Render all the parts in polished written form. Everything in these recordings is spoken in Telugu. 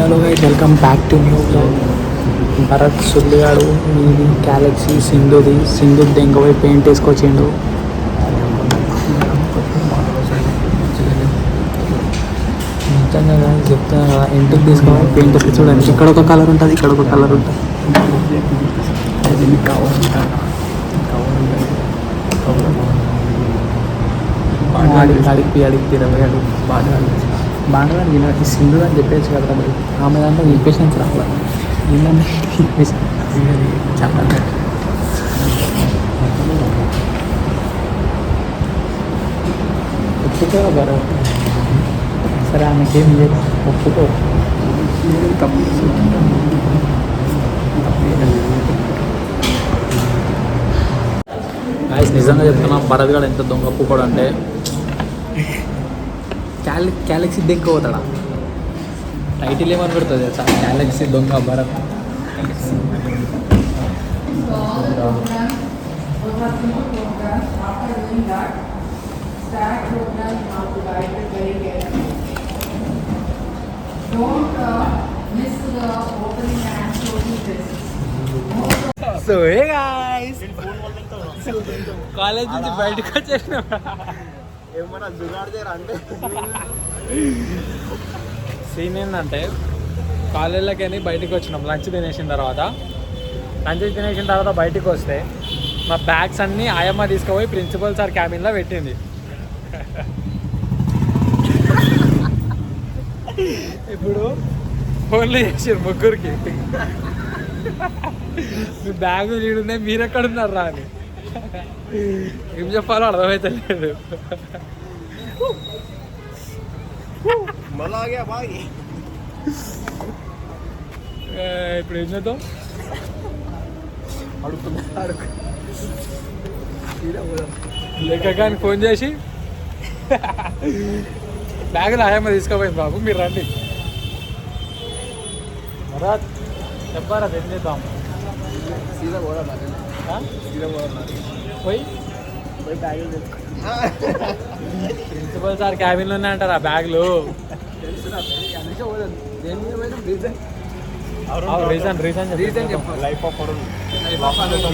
Hello guys, welcome back to new blog. Bharat సుల్లిగాడు మీది గ్యాలక్సీ సింధు దెంగపోయి పెయింట్ వేసుకొచ్చిండు. నిజంగా చెప్తా, ఇంటికి తీసుకోవాలి పెయింట్ వేసుకొని చూడండి. ఇక్కడ ఒక కలర్ ఉంటుంది, ఇక్కడ ఒక కలర్ ఉంటుంది. అడిగి బాగా ఈ సింధు అని చెప్పేసి కదా మరి, ఆమె దాంట్లో ఇంపేషన్స్ రావాలి. చెప్పండి. ఒప్పుకో బరో, సరే ఆమెకేం లేదు, ఒప్పుకో. నిజంగా చెప్తున్నా, భరత్ గారు ఎంత దొంగ ఒప్పుకోడు అంటే గ్యాలక్సీ దెంగ పోతాడా. టైటిల్ ఏమని పెడుతుంది సార్, గ్యాలక్సీ దొంగ Bharat. So hey guys, college నుంచి బయటకు వచ్చేసిన సీన్ ఏంటంటే, కాలేజీలోకి వెళ్ళి బయటకు వచ్చినాం లంచ్ తినేసిన తర్వాత బయటకు వస్తే మా బ్యాగ్స్ అన్నీ ఆయమ్మ తీసుకుపోయి ప్రిన్సిపల్ సార్ క్యాబిన్లో పెట్టింది. ఇప్పుడు ఫోన్లు చేసారు ముగ్గురికి, మీ బ్యాగ్ లీడున్నాయి, మీరు ఎక్కడున్నారు రా అని. ఏం చెప్పాలో అర్థమైతే లేదు. ఇప్పుడు ఏం చేద్దాం, లేఖకాన్ని ఫోన్ చేసి బ్యాగులు ఆయమ్మ తీసుకోపోయింది, బాబు మీరు రండి. మరాత్ చెప్పారా, ఏం చేద్దాం. పోయి ప్రిన్సిపల్ సార్ క్యాబిన్లోనే అంటారు ఆ బ్యాగులు.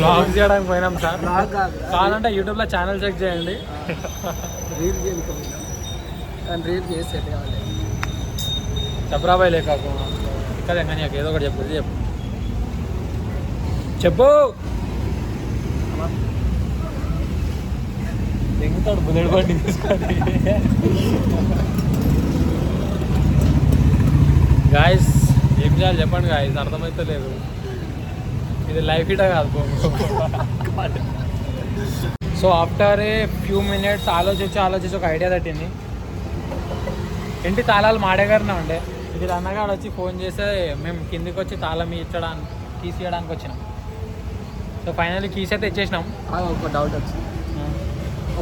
బ్లాగ్ చేయడానికి పోయినాం సార్. కావాలంటే యూట్యూబ్లో ఛానల్ చెక్ చేయండి. చెప్పరాబాయ్ లేక ఇక్కడ కానీ ఏదో ఒకటి చెప్పు చెప్పు. తెంగుతాడు బుల్లెట్ బండి తీసుకొని. గాయస్ ఏం చేయాలి చెప్పండి గాయస్, అర్థమైతే లేదు. ఇది లైఫ్ ఇటా కాదు. So after a few minutes ఆలోచించి ఒక ఐడియా తట్టింది. ఇంటి తాళాలు మాడేగారినే ఉండే. ఇది అన్నగాడు వచ్చి ఫోన్ చేస్తే మేము కిందికి వచ్చి తాళం తీసేయడానికి వచ్చినాం. సో ఫైనల్లీ కీస్ అయితే తెచ్చేసినాం. ఒక డౌట్ వచ్చింది,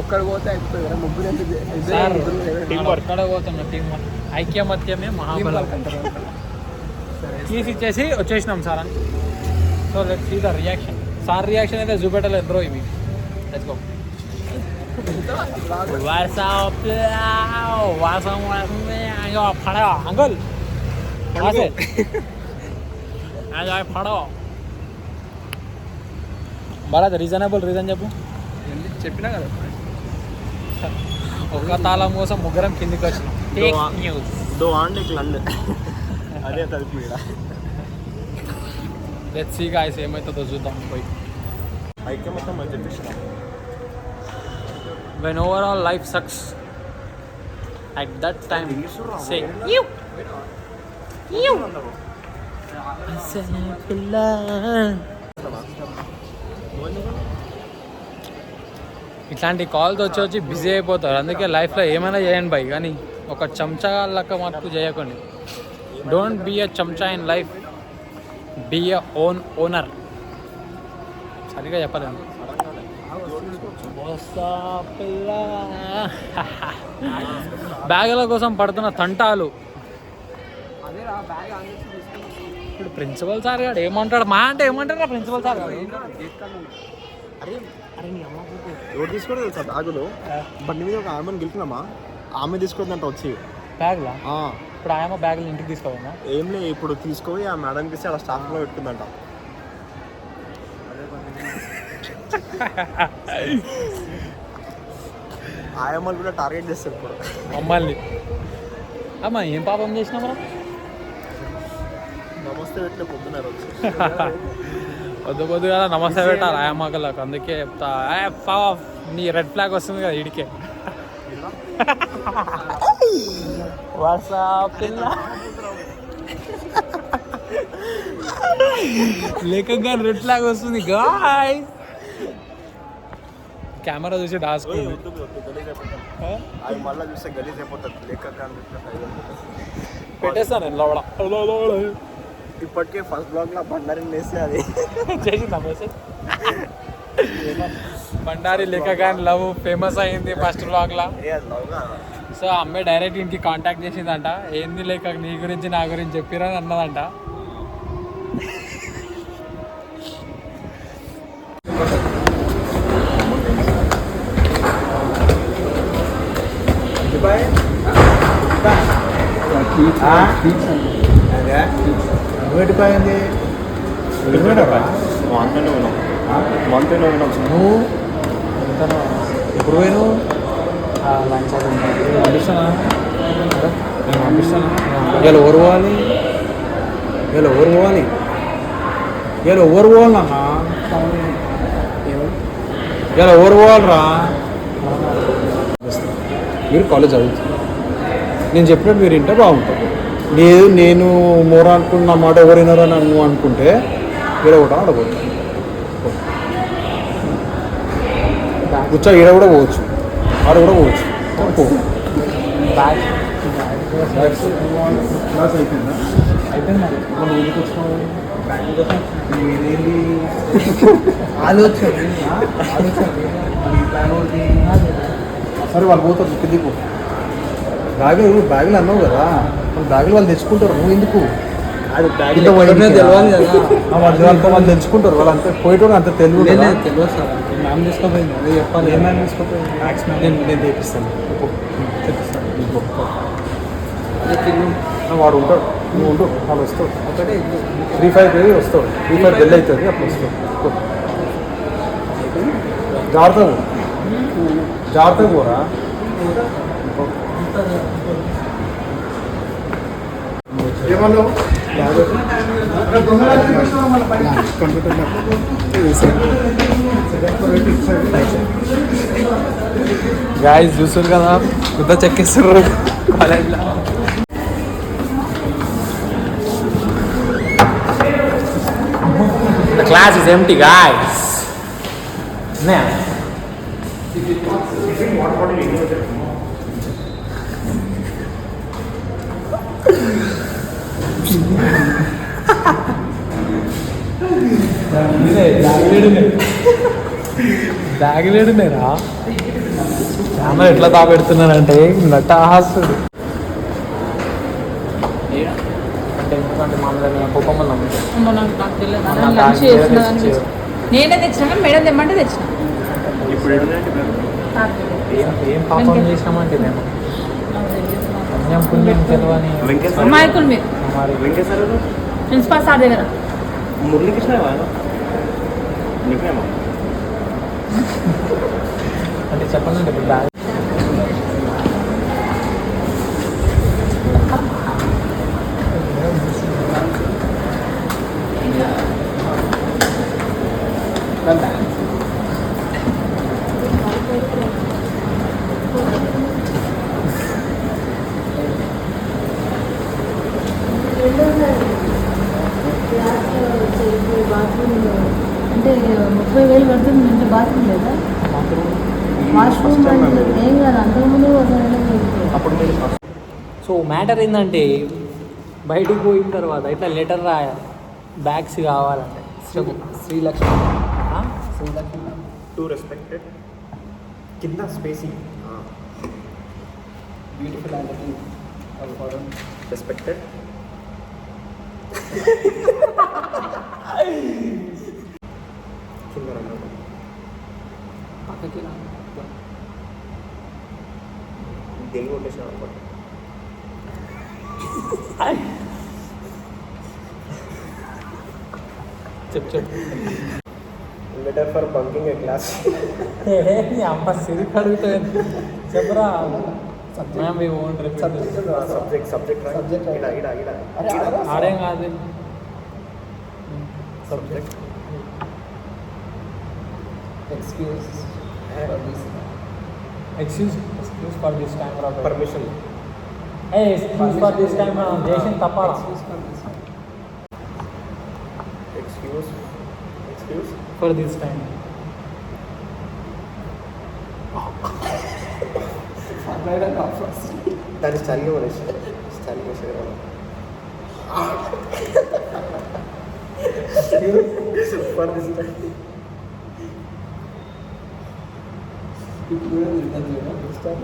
ఒక్కడ పోతే అయిపోతుంది, ముగ్గురు ఒక్కడ పోతున్నాం. టీం వర్క్, ఐక్యమత్యమే మహాబలం. కీస్ ఇచ్చేసి వచ్చేసినాం సార్ అని. So let's see the reaction. Sir reaction అయితే చూపెట్టలేదు బ్రో. ఇవి let's go. Uncle Bharat reasonable reason చెప్పు. చెప్పినా కదా, ఒక్క తాళం కోసం ముగ్గురం కిందికి వచ్చినాం. అదే తలుపు. లెట్స్ సీ గాయ్స్, ఏమవుతుందో చూద్దాం పోయి. ఐక్యమత్యం అని చెప్పేసినాం. When overall life sucks, at that time say you. ఇట్లాంటి కాల్తో వచ్చి బిజీ అయిపోతారు. అందుకే లైఫ్లో ఏమైనా చేయండి బాయ్, కానీ ఒక చెంచా లెక్క మటుకు చేయకండి. Don't be a chencha in life, be a owner. సరిగా చెప్పలేను. బ్యాగుల కోసం పడుతున్న తంటాలు. ఇప్పుడు ప్రిన్సిపల్ సార్ గారు ఏమంటాడు, మా అంటే ఏమంటారా ప్రిన్సిపల్ సార్ గారు. ఎవరు తీసుకోవడం తెలుసా బ్యాగులు? బండి మీద ఒక ఆమెను గెలిచినామా, ఆమె తీసుకుందంట వచ్చి బ్యాగ్లా. ఇప్పుడు ఆయమ్మ బ్యాగులు ఇంటికి తీసుకోవాలా? ఏం లేదు, ఇప్పుడు తీసుకొని ఆ మేడంకి ఇస్తే అలా స్టాఫ్లో పెట్టుకుందంట. ఆయమ్మలు కూడా టార్గెట్ చేస్తారు ఇప్పుడు మమ్మల్ని. అమ్మ ఏం పాపం చేసినా మనం? నమస్తే పెట్టిన పొద్దున్నారు వచ్చి పొద్దు పొద్దు కదా నమస్తే పెట్టాలి ఆయమ్మకలకు. అందుకే చెప్తా నీ రెడ్ ఫ్లాగ్ వస్తుంది కదా ఇడికే. వాట్సాప్ లేఖగా రెడ్ ఫ్లాగ్ వస్తుంది గాయ్స్. కెమెరా చూసి డాసుకుంది. అవి మళ్ళీ చూస్తే గలీజ్ అయిపోతుంది. లేక పెట్టేస్తాను లోపల. ఇప్పటికే ఫస్ట్ బ్లాగ్లో బండారిని వేసి అది చేసిందా మెసేజ్? బండారి లేఖగా లవ్ ఫేమస్ అయింది ఫస్ట్ బ్లాగ్లో. సో అమ్మాయి డైరెక్ట్ ఇంటికి కాంటాక్ట్ చేసిందంట. ఏంది లేక నీ గురించి నా గురించి చెప్పిరని అన్నదంట. ఎటుపోయింది నువ్వు ఎప్పుడు పోయినావు? లంచ్ పంపిస్తానా? నేను పంపిస్తాను. ఇలా ఎవరు పోవాలి? ఇలా ఎవరు పోవాలి? ఇలా ఎవరు పోవాలన్నా? ఇలా ఎవరు పోవాలరా? మీరు కాలేజ్ చదువుతుంది. నేను చెప్పినట్టు మీరు వింటే బాగుంటుంది. నేను మోర అనుకున్న మాట ఎవరైనారా నన్ను అనుకుంటే ఈడ కూడా ఆడబోతుంది. కూర్చో, ఈడ కూడా పోవచ్చు, ఆడ కూడా పోవచ్చు. క్లాస్ అయిపోయిందా? అయిపోయింది. మనం ఎందుకు వచ్చినావు? ఆలోచన సరే వాళ్ళు పోతారు కిందికి. బ్యాగులు అన్నావు కదా, బ్యాగులు వాళ్ళు తెచ్చుకుంటారు. నువ్వు ఎందుకు? అది తెలియాలి కదా, వాళ్ళు తెచ్చుకుంటారు. వాళ్ళు అంతే పోయేటోడు అంత తెలియదు. తెలియదు సార్. మ్యామ్ తీసుకోపోయింది. అదే చెప్పాలి. ఏ మ్యామ్ తీసుకోపోయింది? Maths ma'am. నేను తెప్పిస్తాను. తెప్పిస్తాను. వాడు ఉంటాడు, నువ్వు ఉండు, వాళ్ళు వస్తావు. 3-5 వస్తావు. 3-5 బెల్ అవుతుంది, అప్పుడు వస్తావు. జాగ్రత్తగా జాగ్రత్తగా పోరా. ఏమన్నావు? గాయస్ చూస్తారు కదా, కొత్త చెక్కిస్తారు కాలేజ్లో. The class is empty, guys. Now. బ్యాగులేడునేరా కెమెరా ఎట్లా తాపెడుతున్నానంటే నటాహాసుడు. అంటే ఎందుకంటే మామూలుగా కోపం వల్ల నేనే తెచ్చినా, మేడం తెమ్మంటే తెచ్చిన. ఏం పాపం చేసినామంటే మేము పుణ్యం పుణ్యం తెలియని అమాయకులు మీరు. ప్రిన్సిపాల్ సార్ దగ్గర మురళీకృష్ణ అంటే చెప్పండి. ఇప్పుడు బ్యాగ్ అంటే 30,000 పడుతుంది. అంటే బాత్రూమ్ లేదా? వాష్రూమ్ ఏం కాదు. అంతకుముందు అప్పుడు మీరు సో మ్యాటర్ ఏంటంటే బయటికి పోయిన తర్వాత ఇట్లా లెటర్ రాయాలి. బ్యాగ్స్ కావాలంటే శ్రీలక్ష్మి టు రెస్పెక్టెడ్ కింద స్పేసింగ్ బ్యూటిఫుల్ రెస్పెక్టెడ్ కింద పక్కకి తెలుగు కొట్టేసిన అనుకోండి. చెప్పు letter for bunking A class. అమ్మ సిరికి అడుగుతాను చెప్పరా. మ్యామ్ వీ ఓన్ సబ్జెక్ట్ ఆడేం కాదు. Subject excuse excuse for this camera permission. Excuse for this camera చేసిన తప్పాలా. ఎక్స్క్యూజ్ ఫర్ దిస్ టైం దాన్ని స్టైల్గా పడేసి స్టైల్గా వేసేది. ఫర్ దిస్ టైం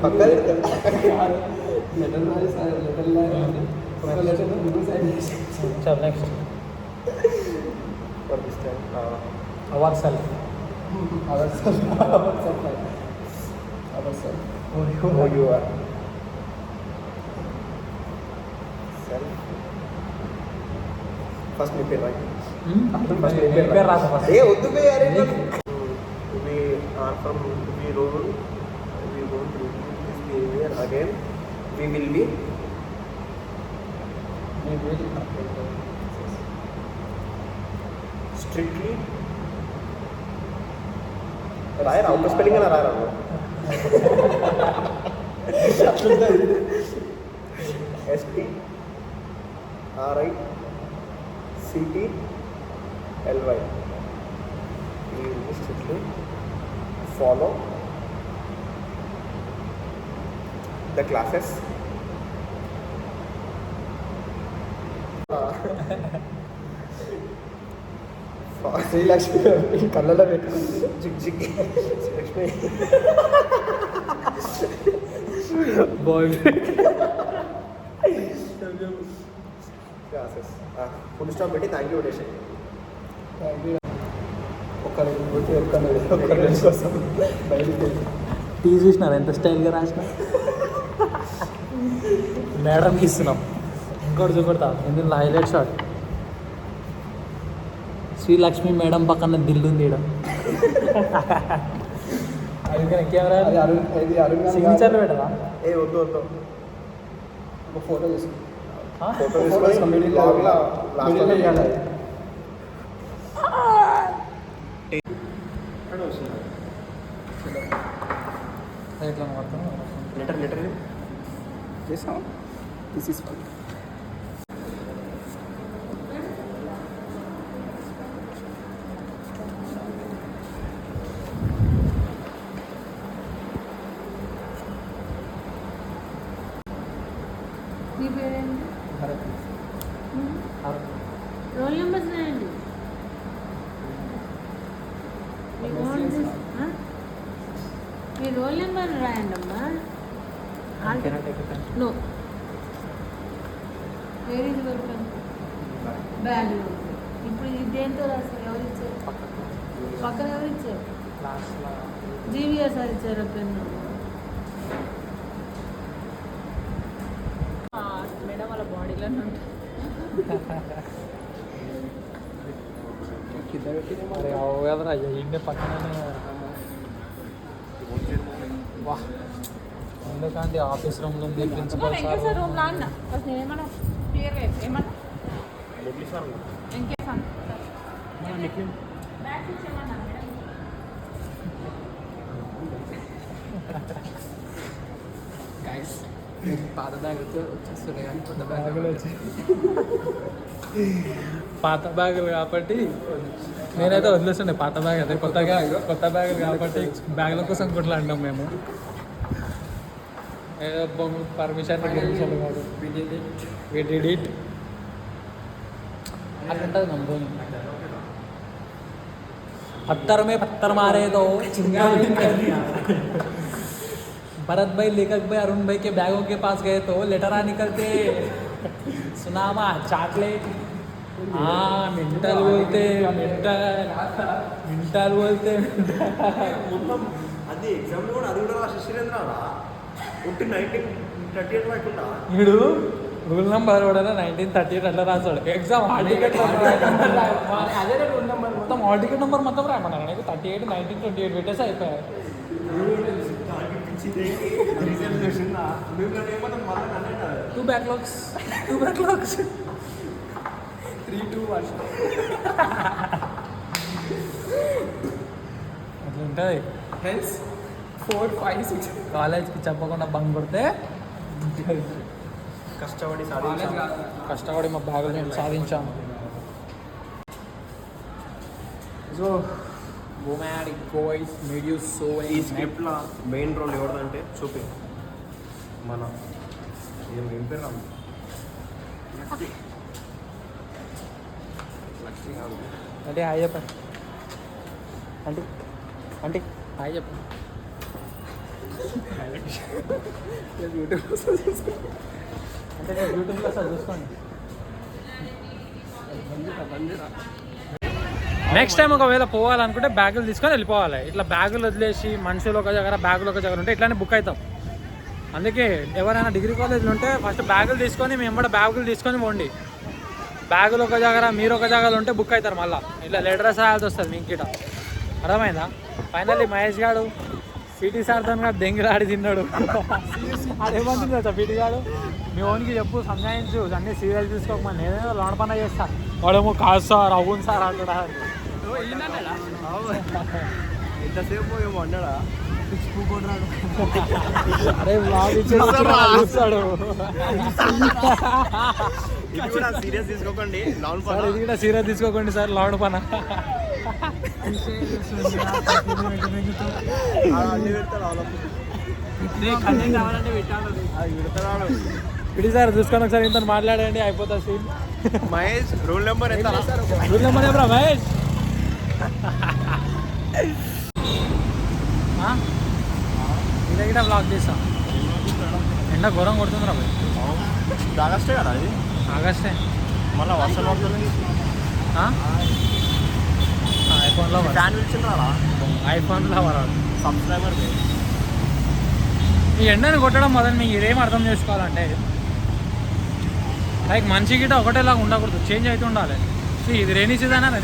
పక్కన చల్ next for this time our self who you are. Self. First me pair right. పేరు రాదు ఫస్ట్. Hey, వద్దు పే అరే. We are from we rule. We won't repeat this behavior again. We will be. Strictly. రాయరా ఒక స్పెల్లింగ్ అలా రాయరా. STRICTLY. We will strictly follow the classes. Srilakshmi కళ్ళలో పెట్టుకుంది జిగ్ జిగ్ Srilakshmi bye classes full stop పెట్టి థ్యాంక్ యూ కొట్టేసి ఒక్క కోసం బయటికి టీ చూసినారు ఎంత స్టైల్గా రాసిన. మేడంకి ఇస్తున్నాం. ఇంకోటి చూపెడతా ఇందులో హైలైట్ షాట్. శ్రీలక్ష్మి మేడం పక్కన దిల్లు ఉంది ఇక్కడ. కెమెరా సిగ్నేచర్లు పెట్టదా. ఏ వద్దు వద్దు ఒక ఫోటో తీసుకుని ఫోటో తీసుకొని బ్లాగ్లో లాస్ట్లో ఇవ్వాలి. ఇట్లా మొత్తం లెటర్ చేసాం. దిస్ ఈస్ మీ పేరేంటి? రోల్ నెంబర్స్ రాయండి. మీ రోల్ నెంబర్ రాయండి అమ్మా. Know where is your pen? Bag. ఇప్పుడు ఇది దేంతో రాస్తారు? ఎవరు ఇచ్చారు? పక్కన ఎవరు ఇచ్చారు? జీవీఎస్ సార్ ఇచ్చారు పెన్ను. మేడం వాళ్ళ బాడీలోనే ఉంటుంది. అరే అవు కదరా ఇండే పక్కనే. వా ఎందుకంటే ఆఫీస్ రూమ్లో ఉంది ప్రిన్సిపల్ సార్. రూమ్ లాన్న అసలు ఏమన్నా క్లియర్ ఏమన్నా ఇంకేసాను బ్యాగ్ చూసేమన్నా మేడం. గైస్ పాత బ్యాగులతో వచ్చేస్తున్నాయి కానీ కొత్త బ్యాగులు వచ్చి పాత బ్యాగులు కాబట్టి నేనైతే వదిలేస్తుండే. పాత బ్యాగ్ అయితే కొత్త బ్యాగులు కాబట్టి బ్యాగుల కోసం కొట్లాడినాం మేము. ఏదో పర్మిషన్ కాదు వి డిడ్ ఇట్ అట్లుంటుంది నమ్ముని. पत्थर में पत्थर मारे तो चिंगारी कर दिया। भरत भाई लेखक भाई अरुण भाई के बैगों के पास गए तो लेटरा निकलते सुनामा चॉकलेट। हाँ मिंटल बोलते मिंटल बोलते మొత్తం అది ఎగ్జామ్లో కూడా అది కూడా రాసి శ్రీరేంద్ర ఉట్టి 1938 రాకుండా వీడు రూల్ నెంబర్ కూడా 1938 అట్లా రాశాడు. ఎగ్జామ్ హాల్ టికెట్ అదే రూల్ నెంబర్ మొత్తం హాల్ టికెట్ నెంబర్ మొత్తం రాయమన్నారు నీకు 38 1928 పెట్టేసి అయిపోయాయి. టూ బ్యాక్లాగ్స్ 3, 2, 1 అట్లా ఉంటుంది. హెన్స్ 4, 5, 6 కాలేజ్కి చెప్పకుండా బంక్ కొడితే కష్టపడి సాధించాలి. కష్టపడి మా బ్యాగులు నేను సాధించాము. So romantic boys made you so ఈ స్క్రిప్ట్లో మెయిన్ రోల్ ఎవరిదంటే చూపి మన ఏం పేరు రాము లక్ష్మి కాదు అంటే హాయ్ చెప్పండి అంటే అంటే హాయ్ చెప్పండి. అంటే నేను యూట్యూబ్లో సార్ చూసుకోండి. నెక్స్ట్ టైం ఒకవేళ పోవాలనుకుంటే బ్యాగులు తీసుకొని వెళ్ళిపోవాలి. ఇట్లా బ్యాగులు వదిలేసి మనుషులు ఒక దగ్గర బ్యాగులు ఒక దగ్గర ఉంటే ఇట్లానే బుక్ అవుతాం. అందుకే ఎవరైనా డిగ్రీ కాలేజీలు ఉంటే ఫస్ట్ బ్యాగులు తీసుకొని మేము కూడా బ్యాగులు తీసుకొని పోండి. బ్యాగులు ఒక దగ్గర మీరు ఒక దగ్గర ఉంటే బుక్ అవుతారు. మళ్ళీ ఇట్లా లెటర్స్ రాయాల్సి వస్తుంది మీకు ఇట. అర్థమైందా? ఫైనల్లీ మహేష్ గారు పీటీ సార్తోని గారు దెంగిలాడి తిన్నాడు. అదేమంటుంది సార్ పీటీ గారు మీ ఓన్కి చెప్పు సంజాయించు అన్నీ సీరియల్ తీసుకోకమని నేనేదో లోన పని చేస్తాను. వాడేమో కాదు సార్ అవును సార్ అంటాడా. ఎంతసేపు ఏమో అన్నాడా అరే బ్లాగ్ ఇచ్చేస్తాడు. ఇది కూడా సీరియస్ తీసుకోకండి. సార్ ఇది కూడా సీరియస్ తీసుకోకండి సార్ లోన పన. పిడి సార్ చూసుకొని ఒకసారి ఇంత మాట్లాడండి అయిపోతుంది సీన్. మహేష్ రూల్ నెంబర్ ఎంత? రూల్ నెంబర్ ఎవరా మహేష్? ఇదే గిట్ట బ్లాక్ చేస్తాం. ఎండ ఘోరం కొడుతుందిరా బాయ్. ఆగస్టే కదా అది? ఆగస్టే. మళ్ళీ వర్షం పడుతుంది. ఐఫోన్లో ఫ్యాన్ పిలిచిండ్రా ఐఫోన్లో వరాడు సబ్స్క్రైబర్. ఈ ఎండని కొట్టడం మొదలు మీకు ఇదేం అర్థం చేసుకోవాలంటే లైక్ మనిషి గిట్ట ఒకటేలాగా ఉండకూడదు, చేంజ్ అవుతూ ఉండాలి. ఇది రైనీ సీజన్ కదా,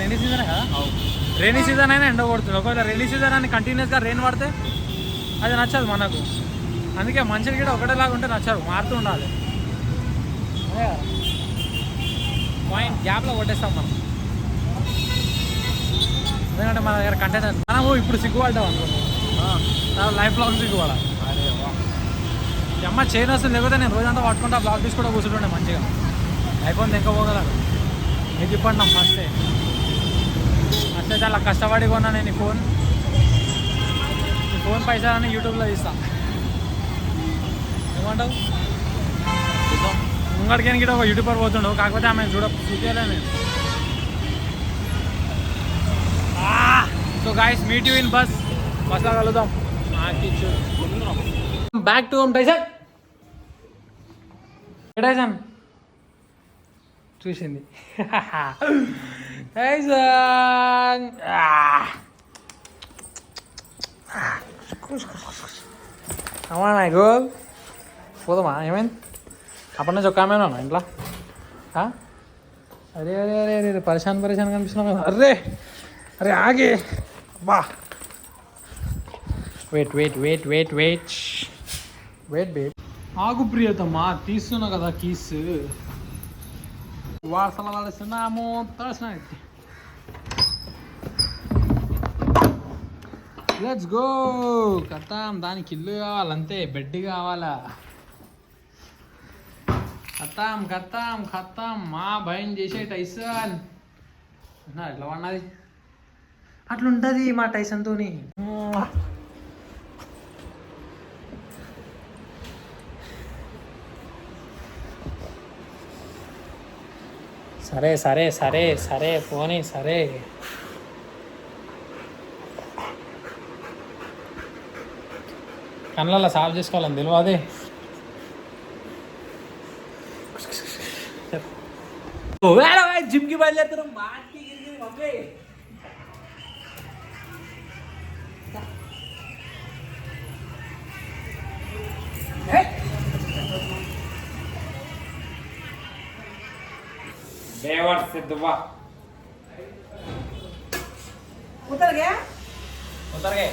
రైనీ సీజన్ అయినా ఎండ కొడుతుంది. ఒకవేళ రైనీ సీజన్ అని కంటిన్యూస్గా రెయిన్ పడితే అది నచ్చదు మనకు. అందుకే మనిషికి గిట్ట ఒకటేలాగా ఉంటే నచ్చదు, మారుతూ ఉండాలి. అదే పాయింట్ గ్యాప్లో కొట్టేస్తాం మనం. ఎందుకంటే మన దగ్గర కంటెంట్ మనము ఇప్పుడు సిగ్గుపడ్డాం అనుకున్నాం, లైఫ్ లాంగ్ సిగ్గుపడాలి. అమ్మ చైన్ వస్తుంది, లేకపోతే నేను రోజంతా పట్టుకుంటా బ్లాగ్ తీసుకుంటా కూర్చుంటుండే మంచిగా. అయిపోయింది ఇంకా పోగలరు. మీకు ఇప్పండి ఫస్టే చాలా కష్టపడి కొన్నా నేను ఈ ఫోన్ పైసలని యూట్యూబ్లో తీస్తాను. ఏమంటావు? ముంగడికి గిట్ట ఒక యూట్యూబర్ పోతుండు, కాకపోతే ఆమె చూపించలే నేను. So guys meet you in బస్లో కలుద్దాం. Back to home. టైసన్ చూసింది. టైసన్ అమ్మా గోల్ పోదామా? ఏమైంది? అప్పటి నుంచి ఒక ఆమె ఉన్నా ఇంట్లో. అరే అరే అరే అరే పరేషాన్ కనిపిస్తున్నావు కదా. అర్రే అరే ఆగే బా. Wait babe. ఆగు ప్రియతమ్మా, తీస్తున్నా కదా కీస్. వాసన వాడుస్తున్నాము. Let's go. కథం దానికి ఇల్లు కావాలంతే, బెడ్ కావాలా. ఖతం మా భయం చేసే టైసన్ ఎట్లా పడినది అట్లుంటుంది మా టైసన్తోని. సరే పోనీ సరే. కళ్ళల్లో సాల్వ్ చేసుకోవాలని తెలియదు. అదే జిమ్కి బయలుదేరుతున్నాం. దేవర్ సిద్ధవా उतर गया ఉతరగే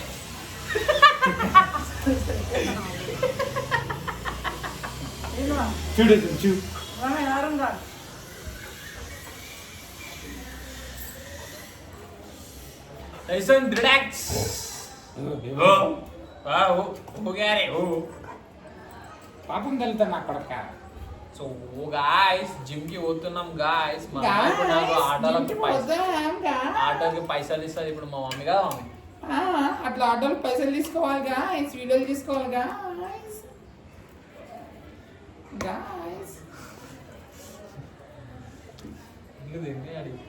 చూడు చూడు मैं आऊंगा ऐसन रिलैक्स हो गया रे हो పాపం తెలుతా నా కొడక సో గాయ్స్ జిమ్ కి పోతున్నాం గాయ్స్ మా ఇప్పుడు నాకు ఆటోకి పైసలు ఇస్తుంది ఇప్పుడు మా మమ్మీ కదా మమ్మీ అట్లా ఆటోలు పైసలు తీసుకోవాలి గాయస్ వీడియోలు తీసుకోవాలి గాయస్ ఇల్లు తిండి అడిగి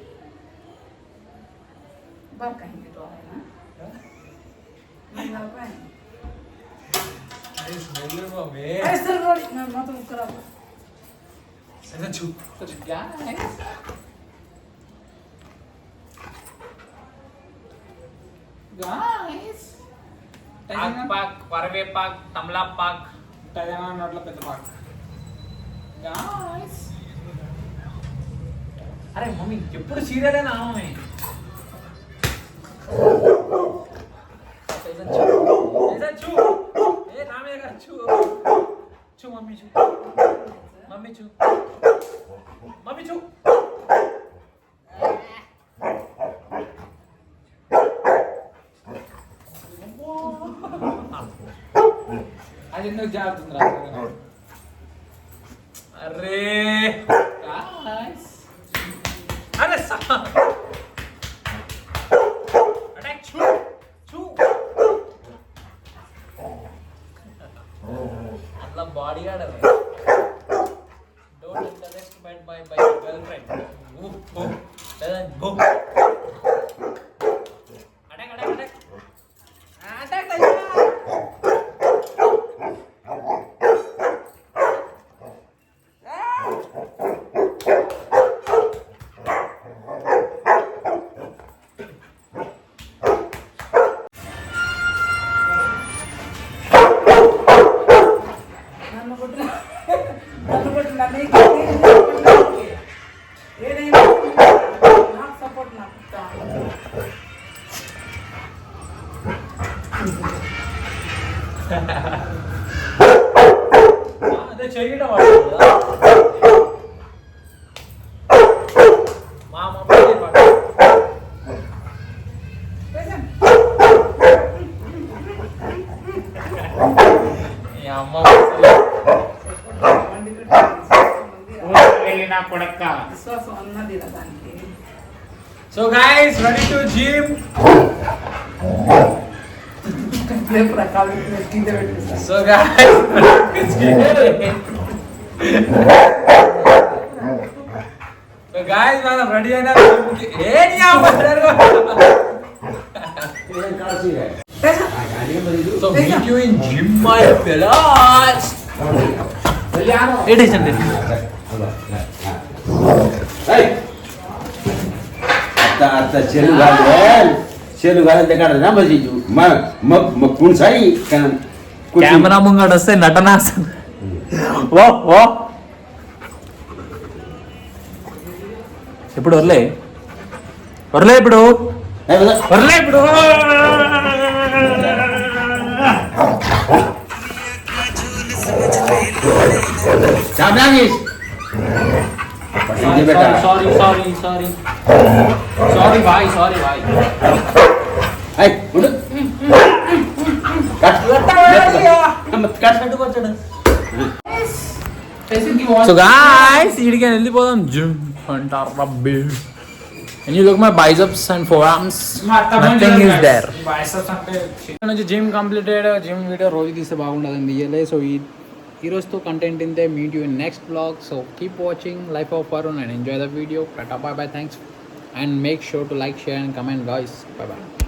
बात कहेंगे तो है ना मैं ना पाए స్మెల్ మమ్మీ ऐसे रोड मैं मत करा ऐसा चुप గాయస్ పాక్ పాక్ కరివేపాక్ తమలపాక్ తెలంగాణ నోట్ల పెద్ద పాక్ గాయస్ అరే మమ్మీ ఎప్పుడు సీరియలేనా మమ్మీ మమ్మీ చూ అది ఎందుకు జాగ్రత్త అరే గాయస్ అరే అటాక్ చూ చూ అట్లా బాడీ ఆడరు don't interest by girl friend attack attack attack attack అయ్యా అదే చేయడం మా మమ్మీ అమ్మ వెళ్ళినా కొడక్క విశ్వాసం అన్నది దానికి so guys ready to gym రకాలు కింద పెట్టేస్తా సో గైస్ సో గైస్ మనం రెడీ అయినా ఏంటి so meet you in gym my fellows it is అండి आता చెలు గాలి దగ్గర నా బజీజు మ కున్సాయి కెమెరా ముంగడ వస్తే నటనాస ఓ ఓ ఇప్పుడు వరలే ఇప్పుడు వరలే ఇప్పుడు చాబ్లాగిస్ సారీ భాయ్ ఐ ఉండు సో గాయ్స్ ఇడికి వెళ్ళిపోదాం జిమ్ అంటారు రబ్బీ and you look my biceps and forearms nothing is there నుంచి జిమ్ కంప్లీటెడ్ జిమ్ వీడియో రోజు తీస్తే బాగుండదని తీయలే సో ఈ రోజుతో కంటెంట్ ఇంతే meet you in next blog so keep watching life of Varun and enjoy the video. Bye bye, thanks and make sure to like, share and comment guys. Bye bye.